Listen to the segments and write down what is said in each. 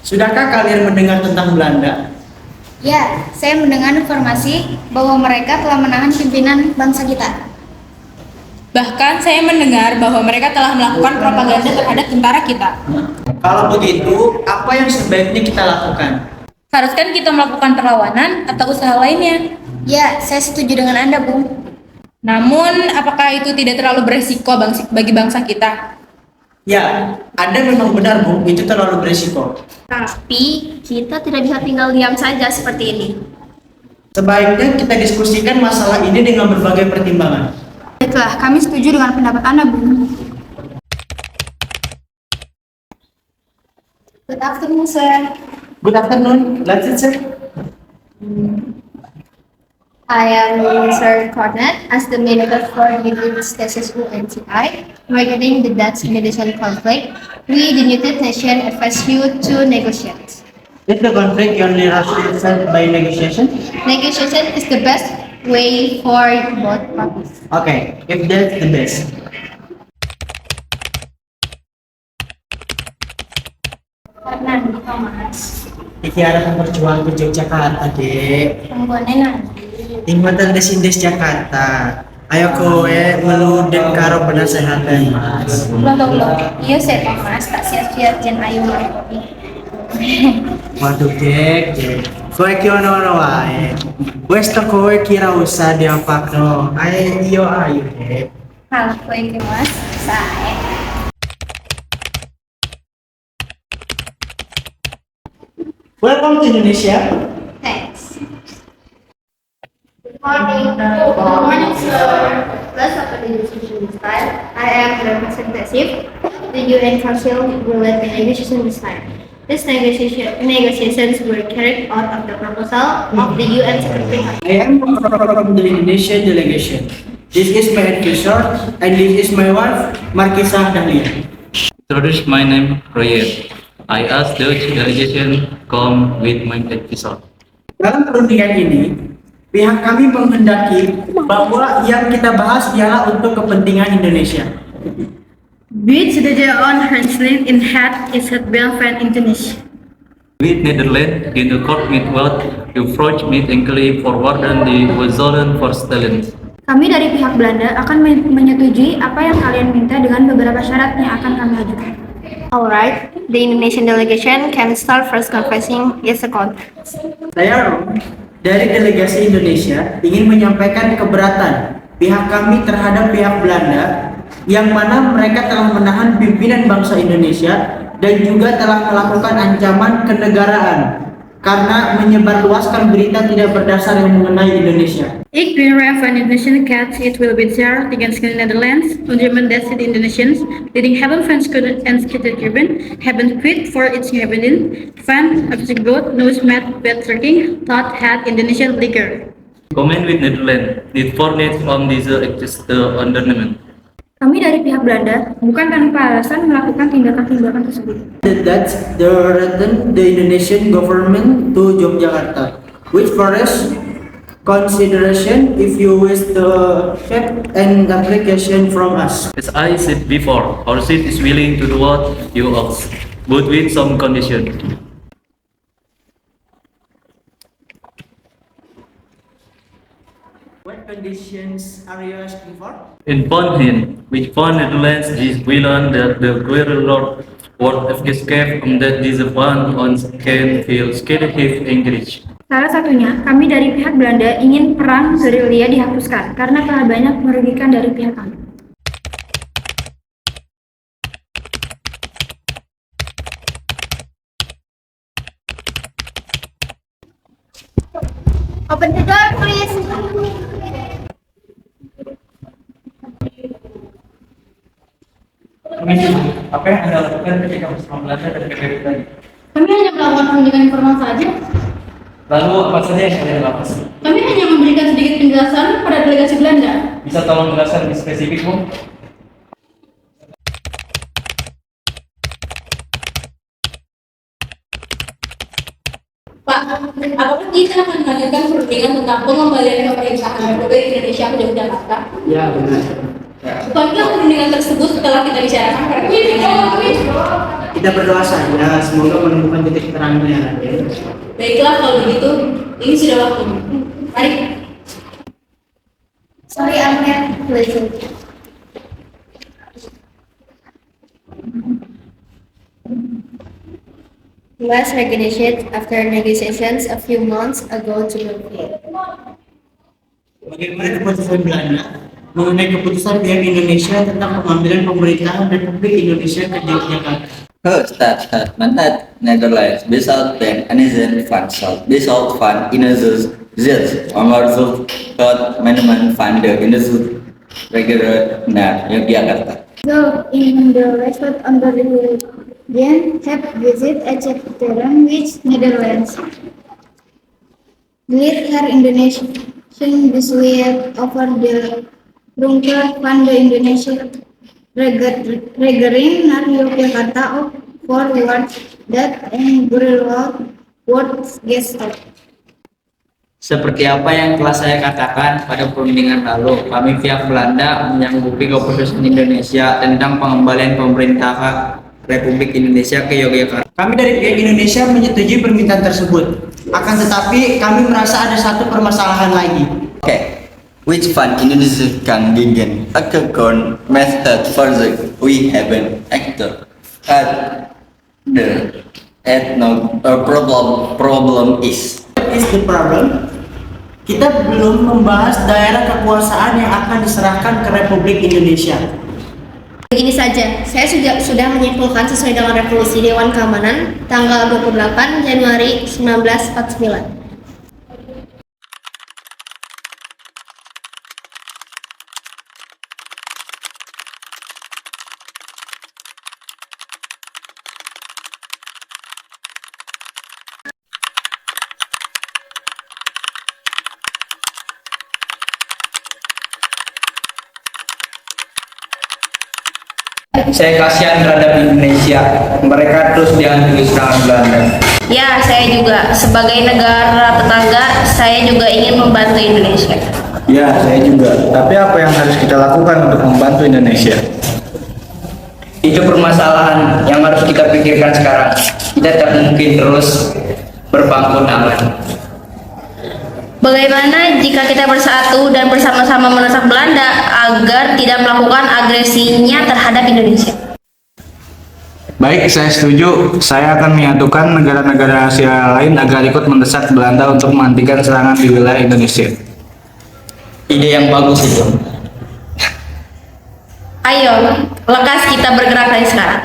Sudahkah kalian mendengar tentang Belanda? Ya, saya mendengar informasi bahwa mereka telah menahan pimpinan bangsa kita. Bahkan saya mendengar bahwa mereka telah melakukan propaganda terhadap tentara kita. Kalau begitu, apa yang sebaiknya kita lakukan? Haruskan kita melakukan perlawanan atau usaha lainnya. Ya, saya setuju dengan Anda, Bung. Namun, apakah itu tidak terlalu beresiko bagi bangsa kita? Ya, Anda memang benar, Bu. Itu terlalu berisiko. Tapi kita tidak bisa tinggal diam saja seperti ini. Sebaiknya kita diskusikan masalah ini dengan berbagai pertimbangan. Baiklah, kami setuju dengan pendapat Anda, Bung. Good afternoon, sir. Good afternoon. Let's sit, sir. I am Sir Cornet as the mediator for United States UNCI regarding the Dutch-Indonesian conflict. We, the United Nations, advise you to negotiate. Is the conflict only resolved by negotiation? Negotiation is the best way for both parties. Okay, if that's the best. Karena Thomas, Iki arah perjuangan ke Yogyakarta, Dek. pembuanan nanti. Ingmatan desindes Jakarta. Ayo kowe meluden karo penasehatan, Mas. Loh, iya saya Thomas, tak sia-sia jen ayu mati. Waduh, Dek. Kowe ki ono-ono wae. Wes to kowe kira usah diapakno. Ayo, Dek. Halo, kowe Mas, saya. Welcome to Indonesia. Thanks. Good morning, sir. Let's open the discussion this time. I am the representative. The UN Council will lead the negotiation this time. These negotiations were carried out of the proposal of the UN Secretary. I am from the Indonesian delegation. This is my advisor and this is my wife, Markisa Dahlia. Introduce my name, Royer. I ask the delegation come with my advisor. Dalam perundingan ini, pihak kami menghendaki bahwa yang kita bahas ialah untuk kepentingan Indonesia. Which the on Handslin in hat is at Belfast Indonesia. With Netherlands in the court meet what you approach meet enkele forwarden the Wazzolen for Stalin. Kami dari pihak Belanda akan menyetujui apa yang kalian minta dengan beberapa syarat yang akan kami ajukan. Alright, the Indonesian delegation can start first confessing its contents. Saya Rom, dari delegasi Indonesia ingin menyampaikan keberatan pihak kami terhadap pihak Belanda yang mana mereka telah menahan pimpinan bangsa Indonesia dan juga telah melakukan ancaman kenegaraan karena menyebarluaskan berita tidak berdasar yang mengenai Indonesia. Ik ben Raf van Indonesian Cat, it will be there against the Netherlands, German that's the Indonesians, leading heaven fans and skated Cuban, haven't quit for its inhabitant, fan of the goat, nose mat, bed tracking, thought had Indonesian liquor. Comment with Netherlands need for needs on this access the undernement. Kami dari pihak Belanda bukan tanpa alasan melakukan tindakan-tindakan tersebut. That's the return the Indonesian government to Yogyakarta, which forest consideration if you wish to accept an application from us. As I said before, our seat is willing to do what you ask, but with some condition. What conditions are you asking for? In Bonhin, which found Netherlands is willing that the guerrilla world of escape and that this one on can feel scared if engaged. Salah satunya, kami dari pihak Belanda ingin perang gerilya dihapuskan karena telah banyak merugikan dari pihak kami. Open the door, please. Apa yang Anda lakukan ketika bersama Belanda dan PBB tadi? Kami hanya melakukan kunjungan formal saja. Lalu apa saja yang kalian lakukan? Kami hanya memberikan sedikit penjelasan pada delegasi Belanda. Bisa tolong jelaskan lebih spesifik, Bu? Pak, apakah kita akan melanjutkan perundingan tentang pengembalian pemerintahan Republik Indonesia ke Yogyakarta? Ya, benar. Bukankah perundingan tersebut telah kita bicarakan pada pertemuan yang lalu? Kita berdoa saja, semoga menemukan titik terangnya, Raden. Baiklah kalau begitu, ini sudah waktunya. Mari. Sorry, Ahmed. Listen. Last negotiated after negotiations a few months ago to Belgrade. Bagaimana keputusan Belanda mengenai keputusan pihak Indonesia tentang pengambilan pemerintahan Republik Indonesia ke Yogyakarta? Her statement that Netherlands without bank Indonesian financial without fund Indonesian zit emerged third amendment fund the Indonesian regular net Yogyakarta. So, in the response on the region have visit Ecefteran which Netherlands lead her Indonesian dispute over the Runker Fund the Indonesia regering Nar Yogyakarta for words that and guerrilla words gesture. Seperti apa yang telah saya katakan pada perundingan lalu, kami pihak Belanda menyanggupi keputusan Indonesia tentang pengembalian pemerintah Republik Indonesia ke Yogyakarta. Kami dari pihak Indonesia menyetujui permintaan tersebut. Akan tetapi kami merasa ada satu permasalahan lagi. Okay, which fund Indonesia can gegen account method further we haven't acted at the problem is. What is the problem? Kita belum membahas daerah kekuasaan yang akan diserahkan ke Republik Indonesia. Begini saja, saya sudah menyimpulkan sesuai dengan resolusi Dewan Keamanan tanggal 28 Januari 1949. Saya kasihan terhadap Indonesia, mereka terus dihantui serangan Belanda. Ya, saya juga. Sebagai negara tetangga, saya juga ingin membantu Indonesia. Ya, saya juga. Tapi apa yang harus kita lakukan untuk membantu Indonesia? Itu permasalahan yang harus kita pikirkan sekarang. Kita tak mungkin terus berpangku tangan. Bagaimana jika kita bersatu dan bersama-sama menesak Belanda agar tidak melakukan agresinya terhadap Indonesia? Baik, saya setuju. Saya akan menyatukan negara-negara Asia lain agar ikut mendesak Belanda untuk menghentikan serangan di wilayah Indonesia. Ide yang bagus itu. Ayo, lekas kita bergerak dari sekarang.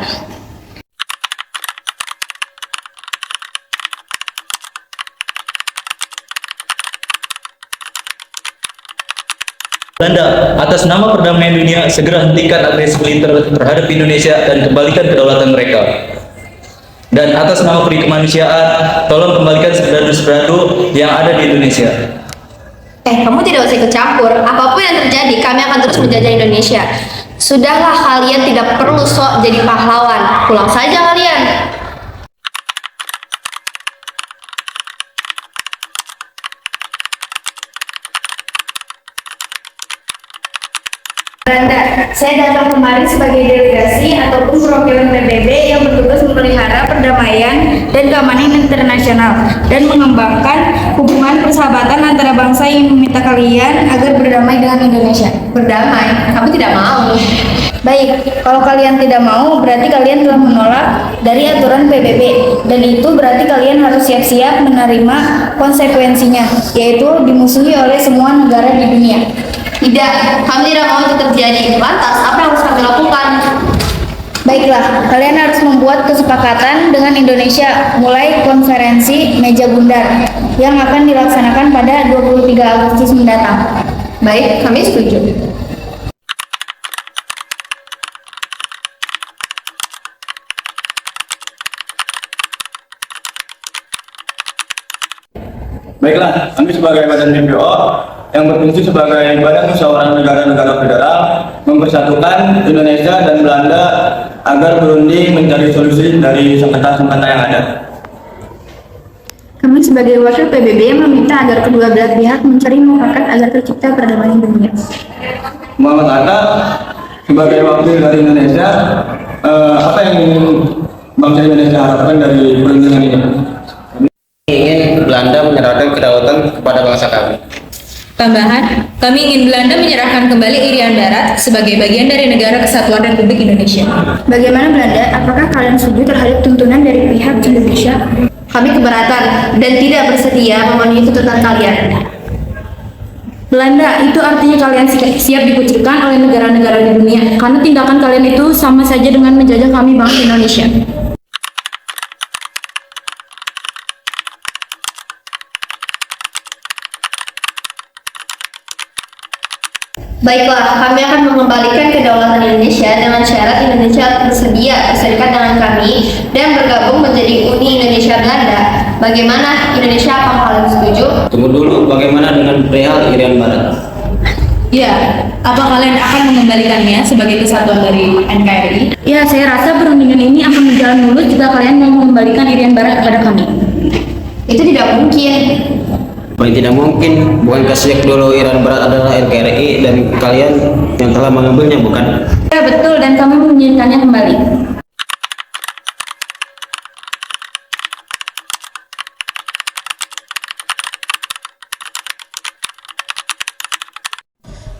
Belanda, atas nama perdamaian dunia, segera hentikan agresi militer terhadap Indonesia dan kembalikan kedaulatan mereka. Dan atas nama peri kemanusiaan, tolong kembalikan serdadu-serdadu yang ada di Indonesia. Kamu tidak usah ikut campur. Apapun yang terjadi, kami akan terus menjajah Indonesia. Sudahlah, kalian tidak perlu sok jadi pahlawan. Pulang saja kalian. Belanda, saya datang kemari sebagai delegasi ataupun perwakilan PBB yang bertugas memelihara perdamaian dan keamanan internasional dan mengembangkan hubungan persahabatan antara bangsa yang meminta kalian agar berdamai dengan Indonesia. Berdamai? Kamu tidak mau. Baik, kalau kalian tidak mau, berarti kalian telah menolak dari aturan PBB, dan itu berarti kalian harus siap-siap menerima konsekuensinya, yaitu dimusuhi oleh semua negara di dunia. Tidak, kami tidak mau itu terjadi. Lantas, apa yang harus kami lakukan? Baiklah, kalian harus membuat kesepakatan dengan Indonesia mulai konferensi meja bundar yang akan dilaksanakan pada 23 Agustus mendatang. Baik, kami setuju. Baiklah, kami sebagai badan BPO yang berfungsi sebagai badan musyawarah negara-negara federal mempersatukan Indonesia dan Belanda agar berunding mencari solusi dari sengketa-sengketa yang ada. Kami sebagai wakil PBB meminta agar kedua belah pihak mencari mufakat agar tercipta perdamaian dunia. Muhammad Atta sebagai wakil dari Indonesia, apa yang ingin bangsa Indonesia harapkan dari perundingan ini? Ingin Belanda menyerahkan kedaulatan kepada bangsa kami. Tambahan, kami ingin Belanda menyerahkan kembali Irian Barat sebagai bagian dari Negara Kesatuan Republik Indonesia. Bagaimana Belanda? Apakah kalian setuju terhadap tuntunan dari pihak Indonesia? Kami keberatan dan tidak bersedia memenuhi tuntutan kalian. Belanda, itu artinya kalian siap dikucilkan oleh negara-negara di dunia karena tindakan kalian itu sama saja dengan menjajah kami bangsa Indonesia. Baiklah, kami akan mengembalikan kedaulatan Indonesia dengan syarat Indonesia bersedia berserikat dengan kami dan bergabung menjadi Uni Indonesia Belanda. Bagaimana Indonesia, apakah kalian setuju? Tunggu dulu, bagaimana dengan perihal Irian Barat? Ya, apa kalian akan mengembalikannya sebagai kesatuan dari NKRI? Ya, saya rasa perundingan ini akan berjalan mulus jika kalian mau mengembalikan Irian Barat kepada kami. Itu tidak mungkin. Paling tidak mungkin, bukankah sejak dulu Irian Barat adalah NKRI dan kalian yang telah mengambilnya, bukan? Ya, betul, dan kami menginginkannya kembali.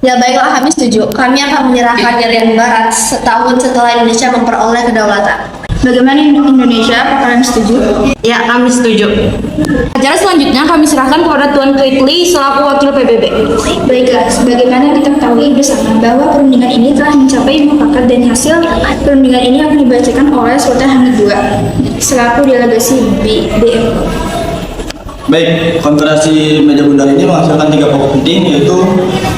Ya baiklah, kami setuju. Kami akan menyerahkan Irian Barat setahun setelah Indonesia memperoleh kedaulatan. Bagaimana Indonesia? Apa kalian setuju? Ya, kami setuju. Acara selanjutnya kami serahkan kepada Tuan Kritli selaku wakil PBB. Baiklah, sebagaimana kita ketahui bersama bahwa perundingan ini telah mencapai mufakat dan hasil perundingan ini akan dibacakan oleh Sultan Hamid II selaku delegasi BDM. Baik, konferensi meja bundar ini menghasilkan 3 pokok penting, yaitu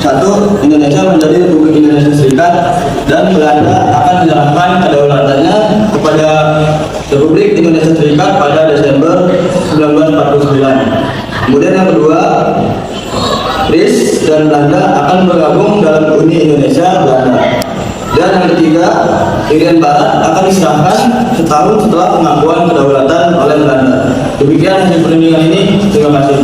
1. Indonesia menjadi Republik Indonesia Serikat dan Belanda akan menyerahkan kedaulatannya kepada Republik Indonesia Serikat pada Desember 1949. Kemudian yang kedua, RIS dan Belanda akan bergabung dalam Uni Indonesia Belanda. Dan yang ketiga, Irian Barat akan diserahkan setahun setelah pengakuan kedaulatan oleh Belanda. Demikian hasil perundingan ini. Terima kasih.